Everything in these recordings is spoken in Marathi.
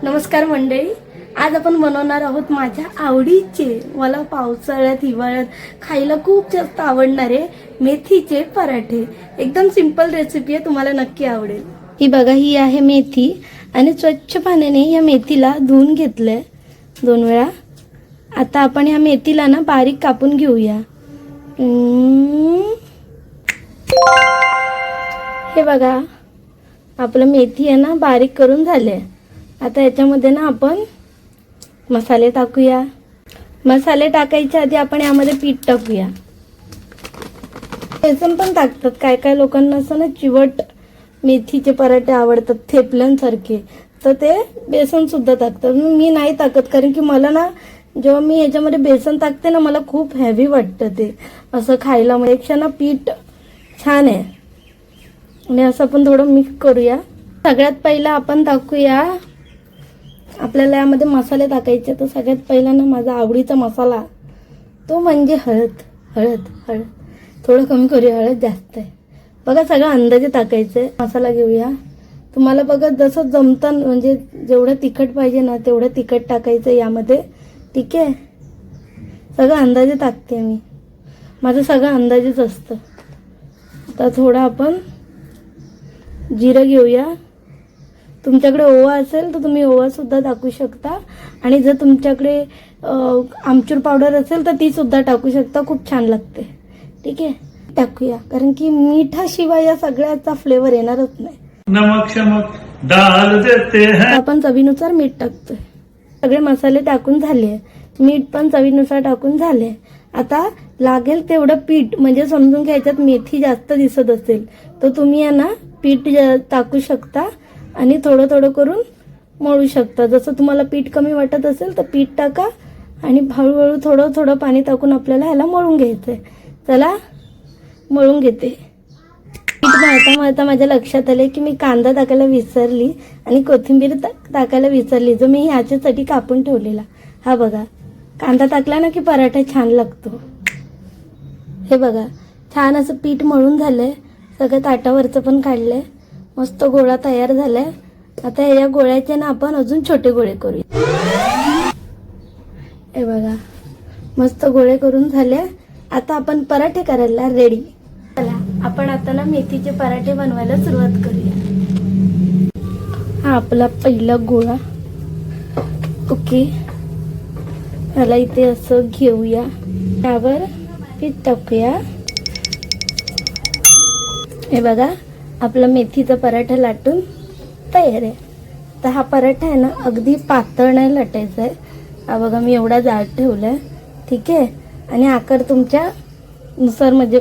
नमस्कार मंडळी, आज आपण बनवणार आहोत माझ्या आवडीचे, मला पावसाळ्यात हिवाळ्यात खायला खूप जास्त आवडणारे मेथीचे पराठे। एकदम सिंपल रेसिपी आहे, तुम्हाला नक्की आवडेल। ही बघा, ही आहे मेथी आणि स्वच्छ पाण्याने या मेथीला धुवून घेतलंय 2 वेळा। आता आपण या मेथीला ना बारीक कापून घेऊया। हे बघा, आपलं मेथी आहे ना बारीक करून झाले। आता याच्यामध्ये ना आपण मसाले टाकूया। मसाले टाकायच्या आधी आपण यामध्ये पीठ टाकूया। बेसन पण टाकतात, काय काय लोकांना असं ना चिवट मेथीचे पराठे आवडतात थेपल्यांसारखे, तर ते बेसन सुद्धा टाकतात। मी नाही टाकत, कारण की मला ना जेव्हा मी याच्यामध्ये बेसन टाकते ना मला खूप हेवी वाटतं ते असं खायला। पेक्षा ना पीठ छान आहे आणि असं आपण थोडं मिक्स करूया। सगळ्यात पहिला आपण टाकूया, आपल्याला यामध्ये मसाले टाकायचे। तर सगळ्यात पहिला ना माझा आवडीचा मसाला तो म्हणजे हळद। हळद हळद थोडं कमी करूया, हळद जास्त आहे बघा। सगळं अंदाजे टाकायचं। मसाला घेऊया, तुम्हाला बघा जसं जमतं, म्हणजे जेवढं तिखट पाहिजे ना तेवढं तिखट टाकायचं यामध्ये, ठीक आहे। सगळं अंदाजे टाकते मी, माझं सगळं अंदाजेच असतं। आता थोडं आपण जिरं घेऊया। तुमच्याकडे ओवा असेल तर तुम्ही ओवा सुद्धा टाकू शकता, आणि जर तुमच्याकडे आमचूर पावडर असेल तर ती सुद्धा टाकू शकता, खूप छान लागते, ठीक आहे। टाकूया, कारण की मिठाशिवाय या सगळ्याचा फ्लेवर येणारच नाही। नमक शमक डाल देते हैं। आपण चवीनुसार मीठ टाकतोय। सगळे मसाले टाकून झाले, मीठ पण चवीनुसार टाकून झाले। आता लागेल तेवढं पीठ, म्हणजे समजून घ्यायच्यात मेथी जास्त दिसत असेल तर तुम्ही यांना पीठ टाकू शकता आणि थोडं थोडं करून मळू शकता। जसं तुम्हाला पीठ कमी वाटत असेल तर पीठ टाका आणि हळूहळू थोडं थोडं पाणी टाकून आपल्याला ह्याला मळून घ्यायचंय। चला मळून घेते। पीठ मळता मळता माझ्या लक्षात आले की मी कांदा टाकायला विसरली आणि कोथिंबीर टाकायला विसरली, जो मी ह्याच्यासाठी कापून ठेवलेला। हा बघा, कांदा टाकला ना की पराठा छान लागतो। हे बघा, छान असं पीठ मळून झालंय, सगळं ताटावरचं पण काढलंय, मस्त गोळा तयार झालाय। आता या गोळ्याचे ना आपण अजून छोटे गोळे करूया। हे बघा, मस्त गोळे करून झाले। आता आपण पराठे करायला रेडी। चला आपण आता ना मेथीचे पराठे बनवायला सुरुवात करूया। हा आपला पहिला गोळा, ओके। ह्याला इथे असं घेऊया, त्यावर पीठ टाकूया। हे बघा, आपला मेथीचा पराठा लाटून तयार आहे। तर हा पराठा आहे ना अगदी पातळ नाही लाटायचा आहे। हा बघा, मी एवढा जाड ठेवलाय, ठीक आहे। आणि आकार तुमच्या नुसार म्हणजे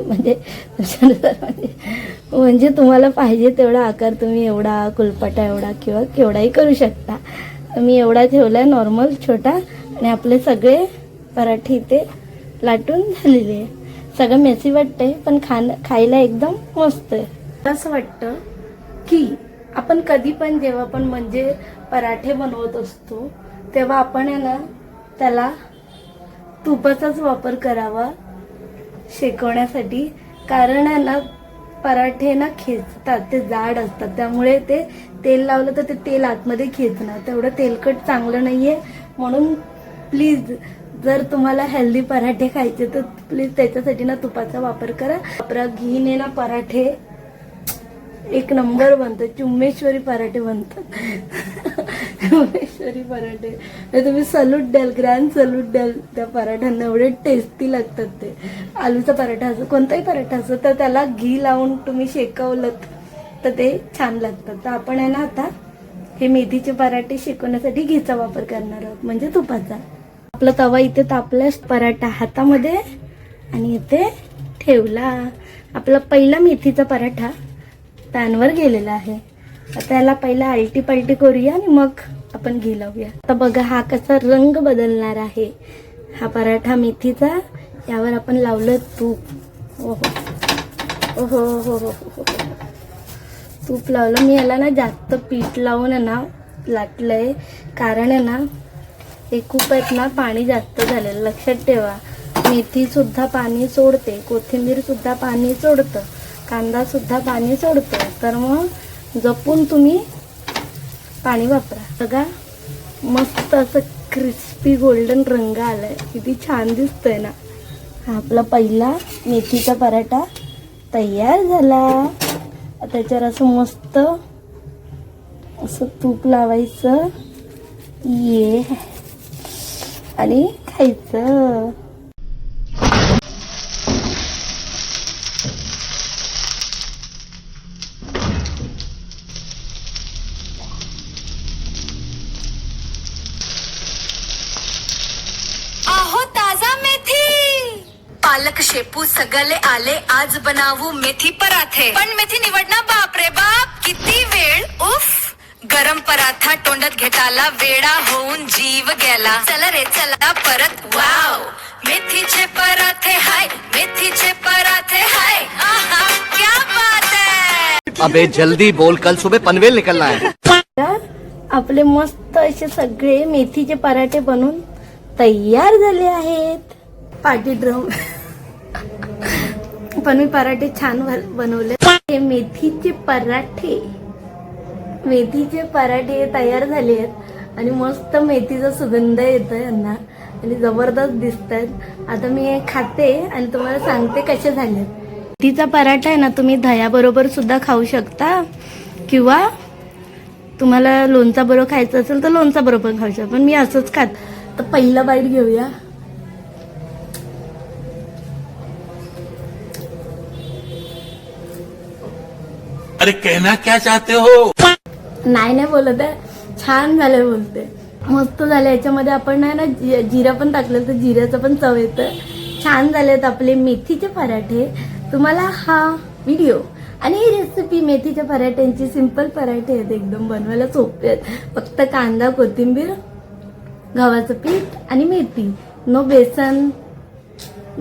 तुम्हाला पाहिजे तेवढा आकार तुम्ही एवढा कुलपाटा एवढा किंवा केवढाही करू शकता। मी एवढा ठेवलाय नॉर्मल छोटा, आणि आपले सगळे पराठे इथे लाटून झालेले आहे। सगळं मेसी वाटतंय पण खायला एकदम मस्त आहे। असं वाटतं की आपण कधी पण जेव्हा पण म्हणजे पराठे बनवत असतो तेव्हा आपण आहे ना त्याला तुपाचाच वापर करावा शेकवण्यासाठी, कारण आहे ना पराठे ना खेचतात, ते जाड असतात, त्यामुळे ते तेल लावलं तर ते तेल आतमध्ये खेचणार, तेवढं तेलकट चांगलं नाहीये। म्हणून प्लीज जर तुम्हाला हेल्दी पराठे खायचे तर प्लीज त्याच्यासाठी ना तुपाचा वापर करा। वापरा, घीने ना पराठे एक नंबर बनतात, चुम्मेश्वरी पराठे बनतात। चुम्मेश्वरी पराठे, तुम्ही सल्यूट द्याल, ग्रँड सल्यूट द्याल त्या पराठ्यांना, एवढे टेस्टी लागतात ते। आलूचा पराठा असो, कोणताही पराठा असो, तर त्याला घी लावून तुम्ही शेकवलं तर ते छान लागतात। तर आपण आहे ना आता हे मेथीचे पराठे शेकवण्यासाठी घीचा वापर करणार आहोत, म्हणजे तुपाचा। आपला तवा इथे तापल्यास पराठा हातामध्ये आणि इथे ठेवला। आपला पहिला मेथीचा पराठा पॅनवर गेलेला आहे। आता याला पहिला आलटी पलटी करूया आणि मग आपण घी लावूया। आता बघा हा कसा रंग बदलणार आहे हा पराठा मेथीचा। यावर आपण लावलं तूप। ओहो ओहो हो, तूप लावलं मी। याला ना जास्त पीठ लावून आहे ना लाटलंय, कारण आहे ना हे खूप आहेत ना पाणी जास्त झालेलं, लक्षात ठेवा। मेथी सुद्धा पाणी सोडते, कोथिंबीर सुद्धा पाणी सोडतं, कांदा सुद्धा पाणी सोडतो, तर मग जपून तुम्ही पाणी वापरा। बघा मस्त असं क्रिस्पी गोल्डन रंग आलाय. किती छान दिसतोय ना. हा आपला पहिला मेथीचा पराठा तयार झाला. त्याच्यावर असं मस्त असं तूप लावायचं ये आणि खायचं. आहो ताजा मेथी पालक शेपू सगळे आले. आज बनावू मेथी पराठे. पण मेथी निवडणं बाप रे बाप किती वेळ. उफ गरम पराठा तोंडात घेताला वेडा होऊन जीव गेला. चला रे चला परत. वाव मेथीचे पराठे हाय. मेथीचे पराठे हाय. आहा क्या बात है. अबे जल्दी बोल, कल सुबह पनवेल निकलना है. तर आपले मस्त असे सगळे मेथीचे पराठे बनून तयार झाले आहेत. Party drum. पण मी पराठे छान बनवले. हे मेथीचे पराठे तयार झाले आहेत आणि मस्त मेथीचा सुगंध येतोय यांना आणि जबरदस्त दिसत आहेत. आता मी हे खाते आणि तुम्हाला सांगते कसे झाले. मेथीचा पराठा आहे ना, तुम्ही दह्याबरोबर सुद्धा खाऊ शकता किंवा तुम्हाला लोणचा बरोबर खायचं असेल तर लोणचा बरोबर खाऊ शकता. पण मी असंच खात. तर पहिला बाईट घेऊया. अरे कहना क्या चाहते हो. नाही बोलत आहे. छान झालंय बोलते. मस्त झालं. याच्यामध्ये आपण नाही ना जिरा पण टाकलं तर जिऱ्याचं पण चव येतं. छान झालेत आपले मेथीचे पराठे. तुम्हाला हा व्हिडिओ आणि ही रेसिपी मेथीच्या पराठ्यांची सिंपल पराठे आहेत. एकदम बनवायला सोपे आहेत. फक्त कांदा कोथिंबीर गव्हाचं पीठ आणि मेथी. नो बेसन.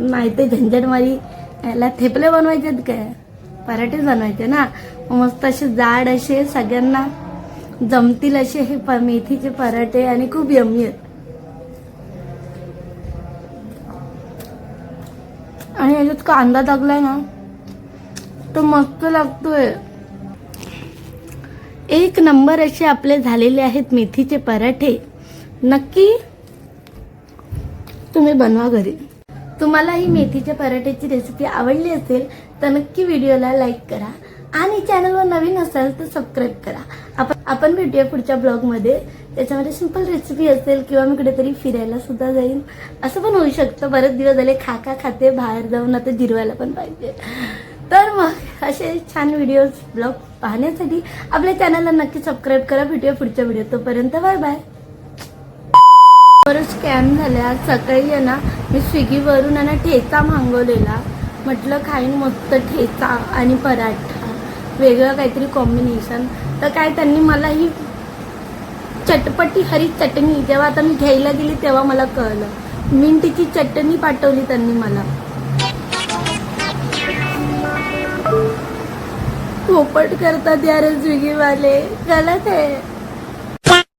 माहिती झंझटमारी. याला थेपले बनवायचे आहेत काय, पराठेच बनवायचे ना. मस्त असे जाड असे सगळ्यांना जमतील असे हे मेथीचे पराठे आणि खूप यम्मी आहेत. आणि याच्यात कांदा टाकलाय ना तो मस्त लागतोय. एक नंबर असे आपले झालेले आहेत मेथीचे पराठे. नक्की तुम्ही बनवा घरी. तुम्हाला ही मेथीच्या पराठ्याची रेसिपी आवडली असेल तर नक्की व्हिडिओला लाईक करा आणि चॅनलवर नवीन असाल तर सबस्क्राईब करा. आपण भेटूया पुढच्या ब्लॉगमध्ये. त्याच्यामध्ये सिंपल रेसिपी असेल किंवा मी कुठेतरी फिरायला सुद्धा जाईन. असं पण होऊ शकतं. बरेच दिवस झाले खाते बाहेर जाऊन आता जिरवायला पण पाहिजे. तर मग असे छान व्हिडिओज ब्लॉग पाहण्यासाठी आपल्या चॅनलला नक्की सबस्क्राईब करा. भेटूया पुढच्या व्हिडिओ. तोपर्यंत बाय बाय. बरं स्कॅम झाल्या. आज सकाळी आहे ना मी स्विगीवरून आहे ना ठेचा मागवलेला. म्हटलं खाईन मस्त ठेचा आणि पराठा, वेगळं काहीतरी कॉम्बिनेशन. तर काय त्यांनी मला ही चटपटी हरी चटणी जेव्हा आता मी घ्यायला गेली तेव्हा मला कळलं. मिंटची चटणी पाठवली त्यांनी मला. पोपट करतात यार स्विगीवाले. गलत आहे.